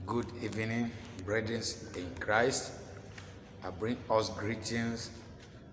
Good evening, brethren in Christ. I bring us greetings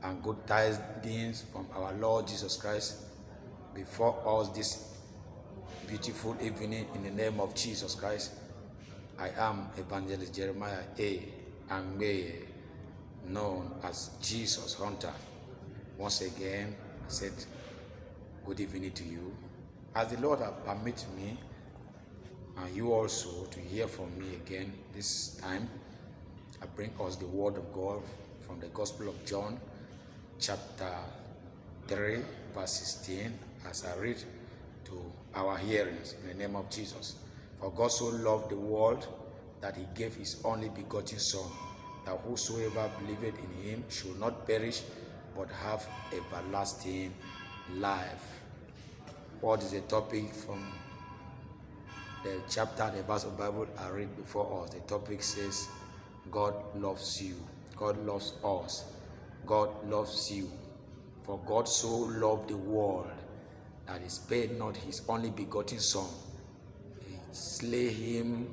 and good tidings from our Lord Jesus Christ before us this beautiful evening in the name of Jesus Christ. I am Evangelist Jeremiah A. Angbe, known as Jesus Hunter. Once again, I said good evening to you. As the Lord has permitted me and you also to hear from me again this time, I bring us the word of God from the Gospel of John, chapter 3, verse 16, as I read to our hearings in the name of Jesus. For God so loved the world that he gave his only begotten Son, that whosoever believeth in him should not perish, but have everlasting life. What is the topic from the chapter, the verse of the Bible I read before us? The topic says, God loves you. God loves us. God loves you. For God so loved the world that he spared not his only begotten Son. He slay him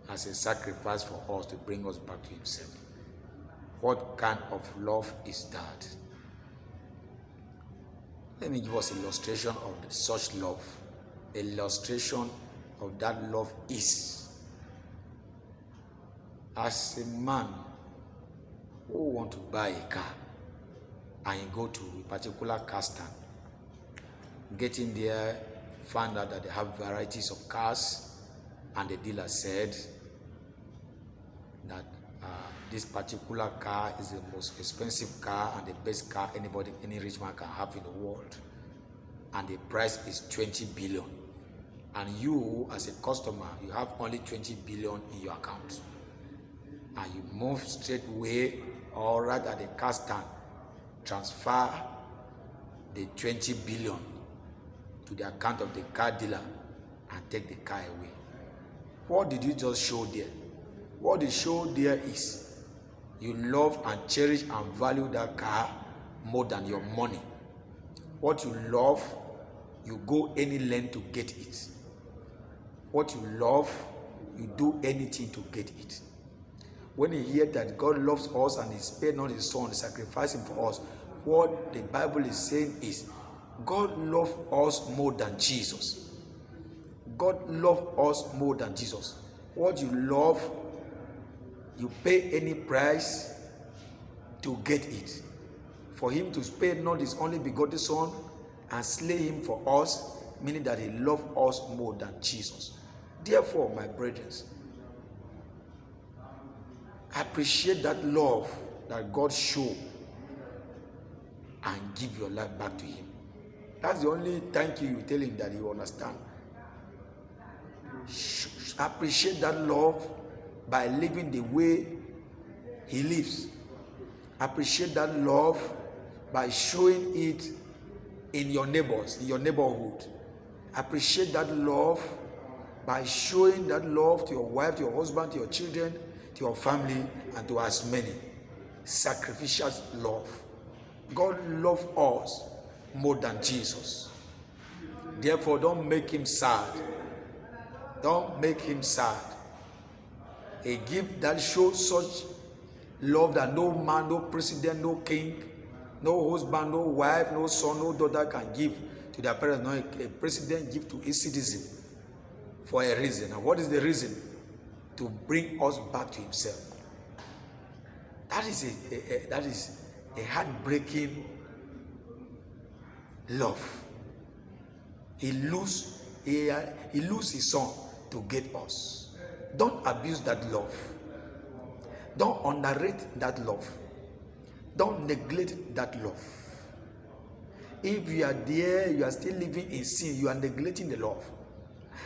as a sacrifice for us to bring us back to himself. What kind of love is that? Let me give us an illustration of such love. Illustration of that love is, as a man who want to buy a car and you go to a particular car stand, getting there, find out that they have varieties of cars, and the dealer said that this particular car is the most expensive car and the best car any rich man can have in the world, and the price is 20 billion. And you, as a customer, you have only 20 billion in your account, and you move straight away, or right at the car stand, transfer the 20 billion to the account of the car dealer and take the car away. What did you just show there? What they show there is you love and cherish and value that car more than your money. What you love, you go any length to get it. What you love, you do anything to get it. When you hear that God loves us and he spared not his Son, sacrificing for us, what the Bible is saying is God loves us more than Jesus. God loves us more than Jesus. What you love, you pay any price to get it. For him to spare not his only begotten Son and slay him for us, meaning that he loved us more than Jesus. Therefore, my brethren, appreciate that love that God showed and give your life back to him. That's the only thank you tell him that you understand. Appreciate that love by living the way he lives. Appreciate that love by showing it in your neighbors, in your neighborhood. Appreciate that love by showing that love to your wife, to your husband, to your children, to your family, and to as many. Sacrificial love. God loves us more than Jesus. Therefore, don't make him sad. Don't make him sad. A gift that shows such love that no man, no president, no king, no husband, no wife, no son, no daughter can give to their parents. No, a president give to his citizen for a reason. And what is the reason? To bring us back to himself. That is a heartbreaking love. He lose his Son to get us. Don't abuse that love. Don't underrate that love. Don't neglect that love. If you are there, you are still living in sin, you are neglecting the love.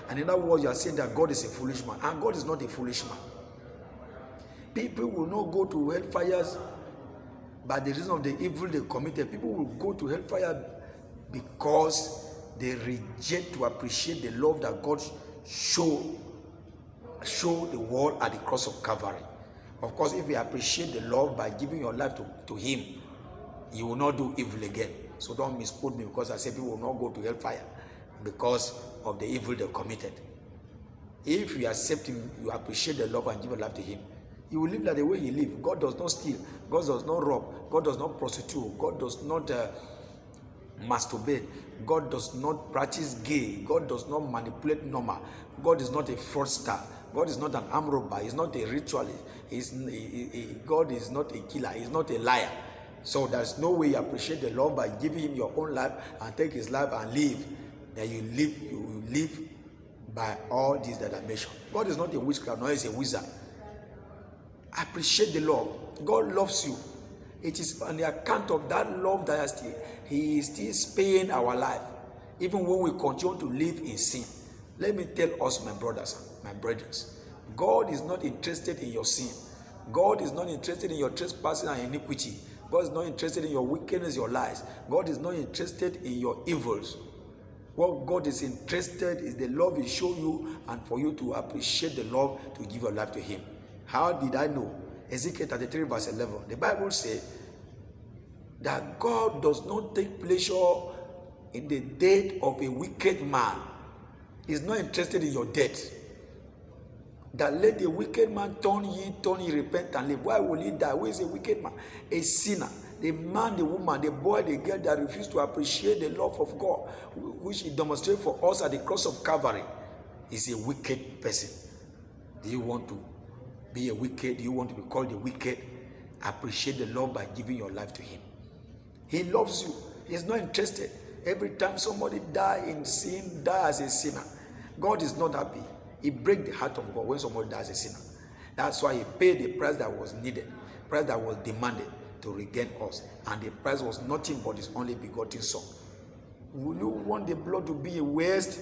And in other words, you are saying that God is a foolish man. And God is not a foolish man. People will not go to hellfires by the reason of the evil they committed. People will go to hellfire because they reject to appreciate the love that God showed the world at the cross of Calvary. Of course, if you appreciate the love by giving your life to him, you will not do evil again. So don't misquote me, because I say people will not go to hellfire because of the evil they committed. If you accept him, you appreciate the love and give your life to him, you will live like the way he live. God does not steal. God does not rob. God does not prostitute. God does not masturbate. God does not practice gay. God does not manipulate normal. God is not a fraudster. God is not an armed robber. He's not a ritualist. God is not a killer. He's not a liar. So there's no way you appreciate the Lord by giving him your own life and take his life and live. Then you live by all these that I mentioned. God is not a witchcraft, nor is a wizard. Appreciate the Lord. God loves you. It is on the account of that love that he is still sparing our life, even when we continue to live in sin. Let me tell us, my brothers, my brethren, God is not interested in your sin. God is not interested in your trespassing and iniquity. God is not interested in your wickedness, your lies. God is not interested in your evils. What God is interested is the love He show you, and for you to appreciate the love, to give your life to Him. How did I know? Ezekiel 33 verse 11. The Bible says that God does not take pleasure in the death of a wicked man. He's not interested in your death. That let the wicked man turn ye, repent and live. Why will he die? Who is a wicked man? A sinner. The man, the woman, the boy, the girl that refuse to appreciate the love of God, which He demonstrated for us at the cross of Calvary, is a wicked person. Do you want to be a wicked? Do you want to be called a wicked? Appreciate the Lord by giving your life to Him. He loves you. He's not interested. Every time somebody die in sin, die as a sinner, God is not happy. He breaks the heart of God when somebody dies as a sinner. That's why He paid the price that was needed, price that was demanded to regain us. And the price was nothing but His only begotten Son. Will you want the blood to be a waste?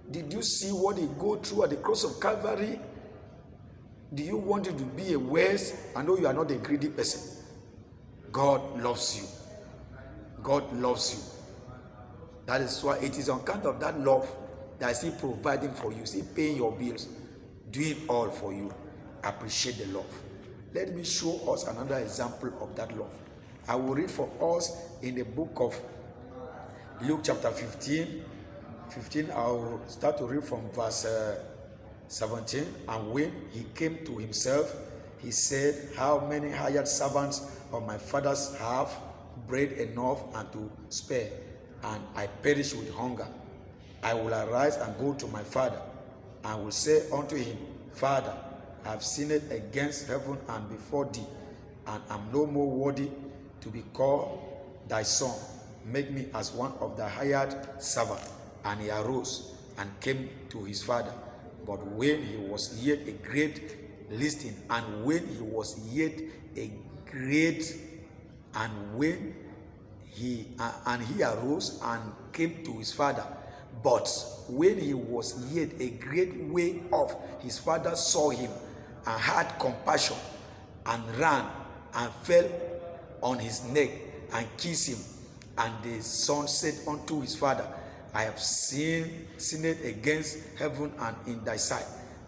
Did you see what He go through at the cross of Calvary? Do you want it to be a waste? I know you are not a greedy person. God loves you. God loves you. That is why it is on account of that love that He providing for you. He paying your bills, doing all for you. Appreciate the love. Let me show us another example of that love. I will read for us in the book of Luke chapter 15. I will start to read from verse 17. And when he came to himself, he said, how many hired servants of my father's have bread enough and to spare, and I perish with hunger? I will arise and go to my father, and will say unto him, Father, I have sinned against heaven and before thee, and am no more worthy to be called thy son. Make me as one of the hired servants. And he arose and came to his father. But when he was yet a great listing, and when he was yet a great, and when he arose and came to his father. But when he was yet a great way off, his father saw him and had compassion, and ran and fell on his neck and kissed him. And the son said unto his father, I have sinned against heaven and in thy sight,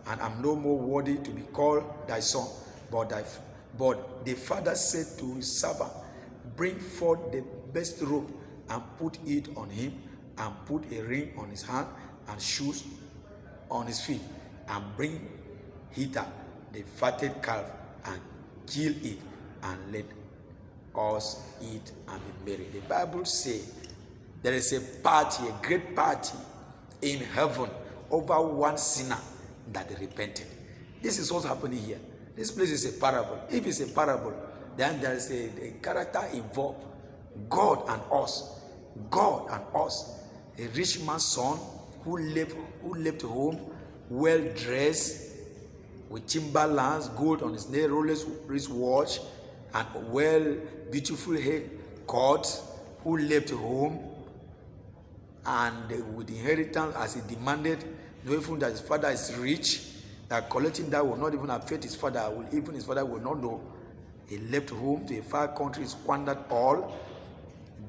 and am no more worthy to be called thy son. But the father said to his servant, bring forth the best robe and put it on him, and put a ring on his hand and shoes on his feet, and bring hither the fatted calf, and kill it, and let us eat and be merry. The Bible says there is a party, a great party in heaven over one sinner that repented. This is what's happening here. This place is a parable. If it's a parable, then there is a character involved. God and us. God and us. A rich man's son who left home, well dressed, with timberlands, gold on his nail, Rolex wristwatch, and well, beautiful hair cut, who left home, and with inheritance as he demanded, knowing that his father is rich, that collecting that will not even affect his father, even his father will not know. He left home to a far country, squandered all,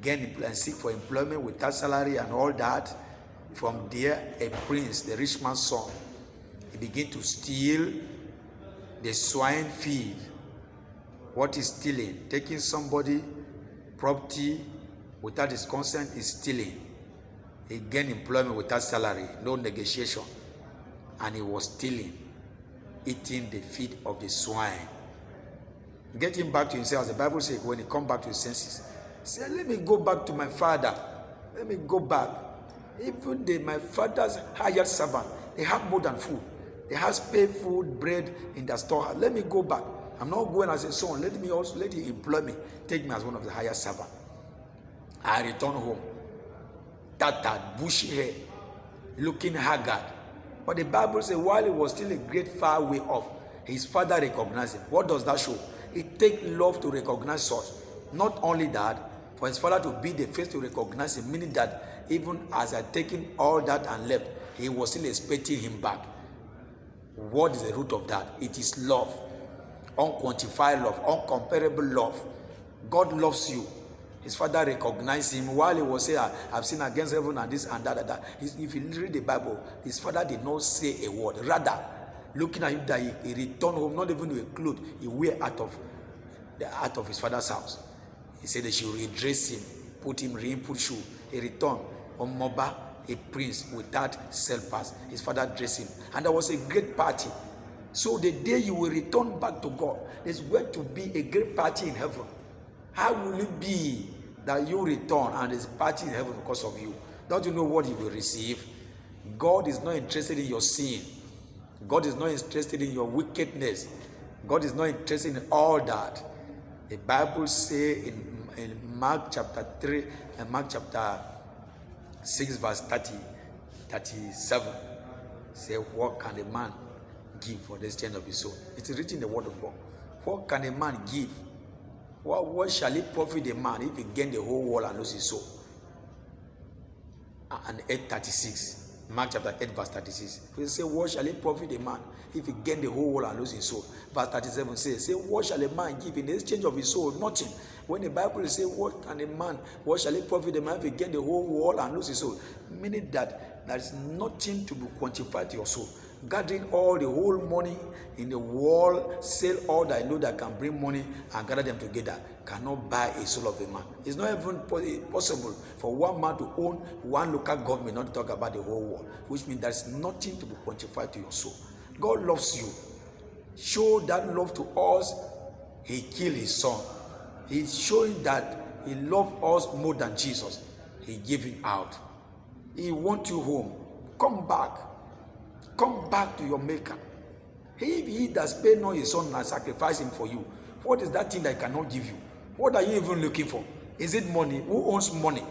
gained and seek for employment without salary and all that. From there, a prince, the rich man's son, he began to steal the swine feed. What is stealing? Taking somebody property without his consent is stealing. He gained employment without salary, no negotiation. and he was stealing, eating the feet of the swine. Getting back to himself, as the Bible says, when he come back to his senses, he said, let me go back to my father. Let me go back. Even my father's hired servant, they have more than food. They have spare food, bread in their storehouse. Let me go back. I'm not going as a son. Let him employ me. Take me as one of the hired servants. I return home. Tattered, bushy hair, looking haggard. But the Bible says, while he was still a great far way off, his father recognized him. What does that show? It takes love to recognize such. Not only that, for his father to be the first to recognize him, meaning that even as I taken all that and left, he was still expecting him back. What is the root of that? It is love. Unquantified love, uncomparable love. God loves you. His father recognized him while he was saying, I've sinned against heaven and this and that. If you read the Bible, his father did not say a word. Rather, looking at him, that he returned home, not even with a cloth, he wear out of his father's house. He said they should redress him, put shoe. He returned on Moba, a prince without self-pass. His father dressed him. And there was a great party. So the day you will return back to God, there's going to be a great party in heaven. How will it be that you return and there's a party in heaven because of you? Don't you know what you will receive? God is not interested in your sin. God is not interested in your wickedness. God is not interested in all that. The Bible says in Mark chapter 3 and Mark chapter 6 verse 37, say, what can a man give for the exchange of his soul? It is written in the word of God. What can a man give? What shall it profit a man if he gain the whole world and lose his soul? And 8:36. Mark chapter 8 verse 36. He say, what shall it profit a man if he gain the whole world and lose his soul? Verse 37 says, say, what shall a man give in exchange of his soul? Nothing. When the Bible says, what shall it profit a man if he gain the whole world and lose his soul? Meaning that there is nothing to be quantified to your soul. Gathering all the whole money in the world, sell all that I know that can bring money and gather them together, cannot buy a soul of a man. It's not even possible for one man to own one local government, not to talk about the whole world, which means there's nothing to be quantified to your soul. God loves you. Show that love to us. He killed his son. He's showing that he loved us more than Jesus. He gave him out. He wants you home. Come back. Come back to your maker. If he that spared not his son and sacrificed him for you, what is that thing that he cannot give you? What are you even looking for? Is it money? Who owns money?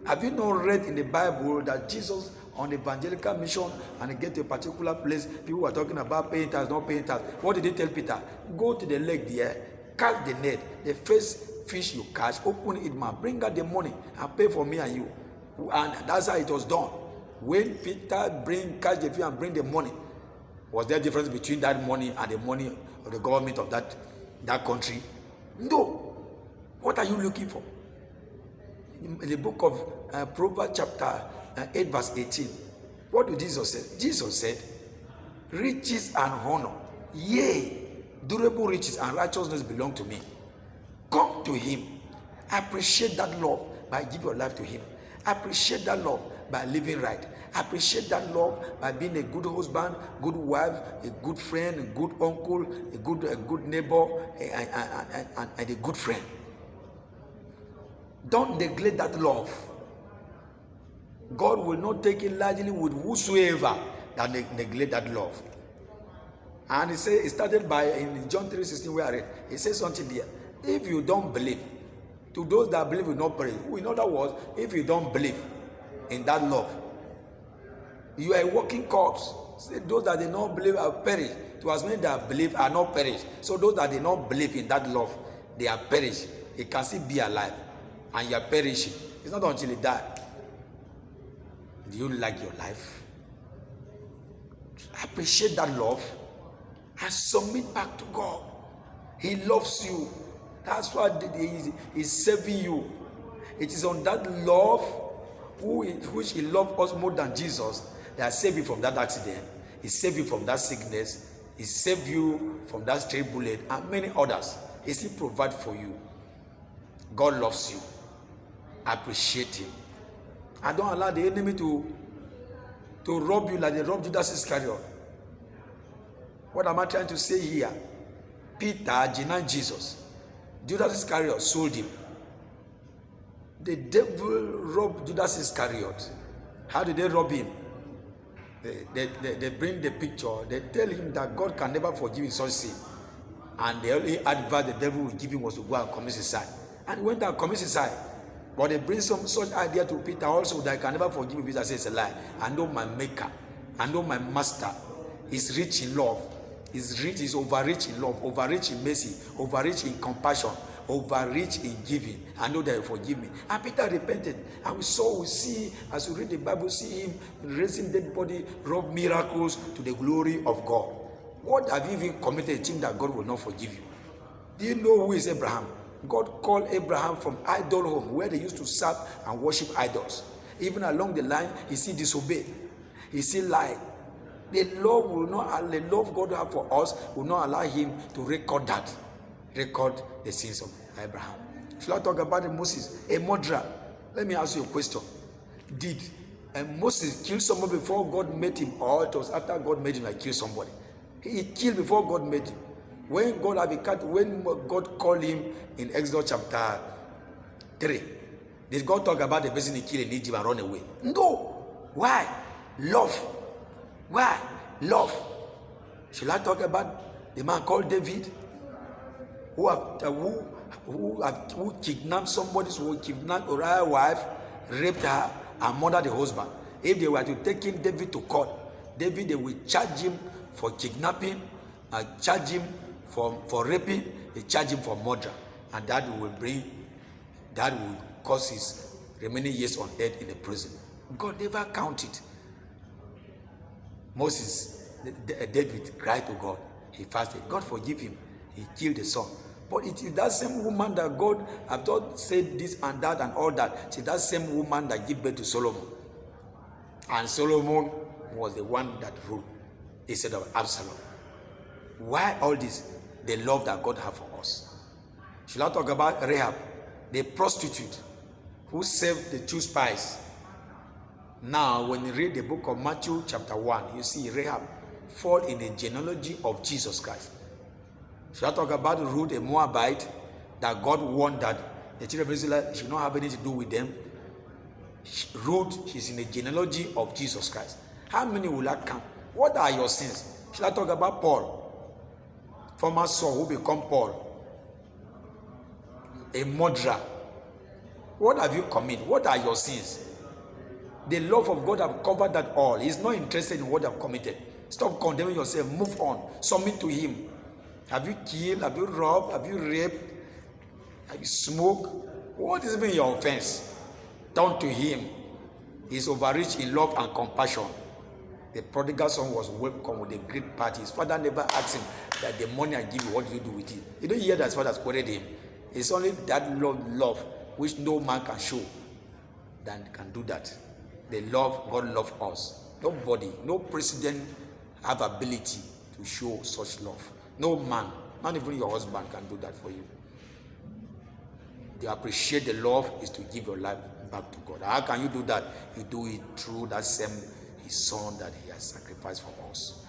Have you not read in the Bible that Jesus on the evangelical mission and he get to a particular place, people were talking about paying tax, not paying tax. What did he tell Peter? Go to the lake there, catch the net, the first fish you catch, open it, man, bring out the money and pay for me and you. And that's how it was done. When Peter catch the fish and bring the money, was there a difference between that money and the money of the government of that country? No. What are you looking for? In the book of Proverbs chapter 8 verse 18, what did Jesus say? Jesus said, riches and honor, yea, durable riches and righteousness belong to me. Come to him. Appreciate that love by giving your life to him. Appreciate that love by living right. Appreciate that love by being a good husband, good wife, a good friend, a good uncle, a good neighbor, and a good friend. Don't neglect that love. God will not take it lightly with whosoever that neglect that love. And he said, it started by in John 3:16 where I read, he says something there. If you don't believe, to those that believe will not perish. In other words, if you don't believe in that love, you are a walking corpse. Say those that do not believe are perished. To as many that believe are not perished. So those that do not believe in that love, they are perished. They can still be alive, and you are perishing. It's not until you die. Do you like your life? Appreciate that love and submit back to God. He loves you. That's why he's saving you. It is on that love which he loved us more than Jesus that saved you from that accident. He saved you from that sickness. He saved you from that stray bullet and many others. He still provides for you. God loves you. Appreciate him. And don't allow the enemy to to rob you like they robbed Judas Iscariot. What am I trying to say here? Peter denied Jesus. Judas Iscariot sold him. The devil robbed Judas Iscariot. How did they rob him? They bring the picture. They tell him that God can never forgive his such sin. And the only advice the devil would give him was to go and commit suicide. And he went and committed suicide. But they bring some such idea to Peter also that I can never forgive you. Peter says it's a lie. I know my maker. I know my master. He's rich in love. He's rich, he's overrich in love, overrich in mercy, overrich in compassion, overrich in giving. I know that he forgive me. And Peter repented. And we see, as we read the Bible, see him raising dead body, wrought miracles to the glory of God. What have you even committed, think that God will not forgive you? Do you know who is Abraham? God called Abraham from idol home, where they used to serve and worship idols. Even along the line, he still disobeyed. He still lied. The love God have for us will not allow him to record the sins of Abraham. Should I talk about Moses, a murderer? Let me ask you a question. Did Moses kill someone before God made him, or it was after God made him like kill somebody? He killed before God made him. When God called him in Exodus chapter 3, did God talk about the person he killed in Egypt and run away? No. Why? Love. Why? Love. Shall I talk about the man called David, who kidnapped somebody, who kidnapped Uriah's wife, raped her, and murdered the husband? If they were to take David to court, they will charge him for kidnapping, charge him for raping, they charge him for murder, and that will cause his remaining years on earth in the prison. God never counted. David cried to God. He fasted. God forgive him. He killed the son. But it is that same woman that God have not said this and that and all that. It's that same woman that gave birth to Solomon. And Solomon was the one that ruled instead of Absalom. Why all this? The love that God has for us. Should I talk about Rahab, the prostitute who saved the 2 spies? Now, when you read the book of Matthew chapter 1, you see Rahab fall in the genealogy of Jesus Christ. Should I talk about Ruth, a Moabite, that God warned that the children of Israel should not have anything to do with them? Ruth, she's in the genealogy of Jesus Christ. How many will that count? What are your sins? Should I talk about Paul, former Saul who become Paul, a murderer? What have you committed? What are your sins? The love of God have covered that all. He's not interested in what you have committed. Stop condemning yourself. Move on. Submit to him. Have you killed? Have you robbed? Have you raped? Have you smoked? What is even your offense? Turn to him. He's overrich in love and compassion. The prodigal son was welcomed with a great party. His father never asked him that the money I give you, what do you do with it? You don't hear that his father quoted him. It's only that love which no man can show that can do that. The love, God loves us. Nobody, no president have ability to show such love. No man, not even your husband, can do that for you. To appreciate the love is to give your life back to God. How can you do that? You do it through that same his son that he has sacrificed for us.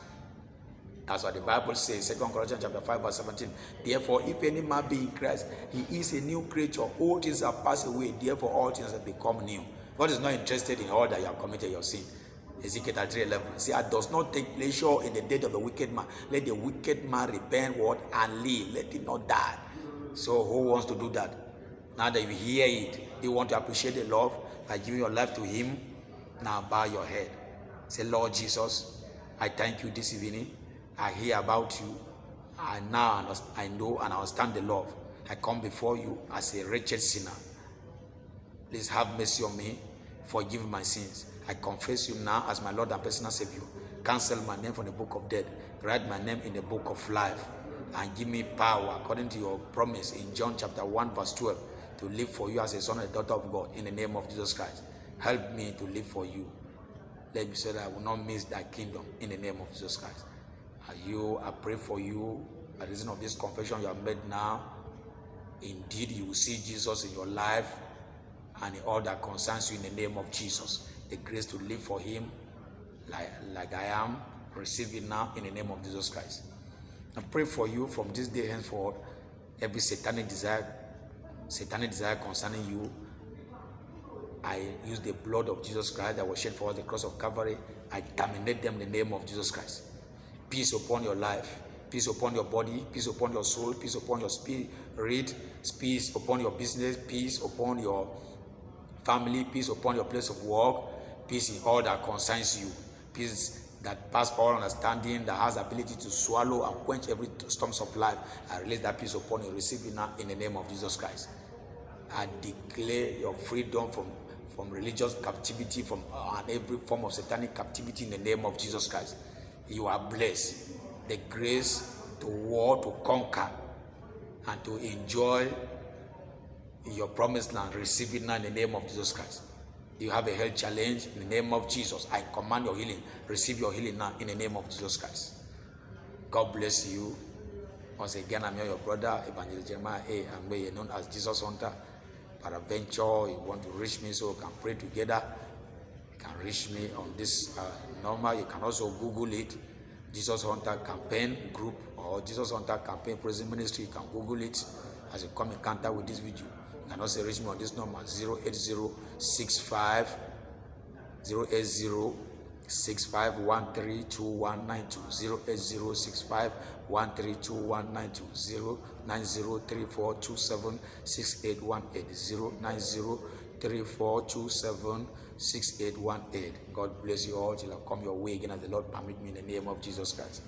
That's what the Bible says, 2 Corinthians chapter 5 verse 17. Therefore, if any man be in Christ, he is a new creature. All things have passed away. Therefore, all things have become new. God is not interested in all that you have committed your sin. Ezekiel 3:11. See, I does not take pleasure in the death of the wicked man. Let the wicked man repent what and live. Let him not die. So who wants to do that? Now that you hear it, you want to appreciate the love by giving your life to him. Now bow your head. Say, Lord Jesus, I thank you this evening. I hear about you. I know and I understand the love. I come before you as a wretched sinner. Please have mercy on me. Forgive my sins. I confess you now as my Lord and personal Savior. Cancel my name from the book of death. Write my name in the book of life. And give me power according to your promise in John chapter 1 verse 12 to live for you as a son and daughter of God in the name of Jesus Christ. Help me to live for you. Let me say that I will not miss thy kingdom in the name of Jesus Christ. I pray for you by reason of this confession you have made now. Indeed, you will see Jesus in your life and in all that concerns you in the name of Jesus. The grace to live for him, like I am. Receive it now in the name of Jesus Christ. I pray for you from this day henceforth. Every satanic desire concerning you, I use the blood of Jesus Christ that was shed for us, the cross of Calvary. I terminate them in the name of Jesus Christ. Peace upon your life, peace upon your body, peace upon your soul, peace upon your spirit, peace upon your business, peace upon your family, peace upon your place of work, peace in all that concerns you, peace that passes all understanding, that has ability to swallow and quench every storms of life. I release that peace upon you. Receive it now in the name of Jesus Christ. I declare your freedom from religious captivity, from every form of satanic captivity in the name of Jesus Christ. You are blessed. The grace to war, to conquer, and to enjoy your promised land. Receive it now in the name of Jesus Christ. You have a health challenge, in the name of Jesus, I command your healing. Receive your healing now in the name of Jesus Christ. God bless you. Once again, I'm your brother, Evangelist Jeremiah A. Angbe, known as Jesus Hunter. Peradventure, you want to reach me so we can pray together, you can reach me on this number. You can also Google it, Jesus Hunter Campaign Group or Jesus Hunter Campaign Prison Ministry. You can Google it as you come in contact with this video. You can also reach me on this number 08065 08065132192, 08065132192, 09034276818, 09034276818. God bless you all till I come your way again as the Lord permit me in the name of Jesus Christ.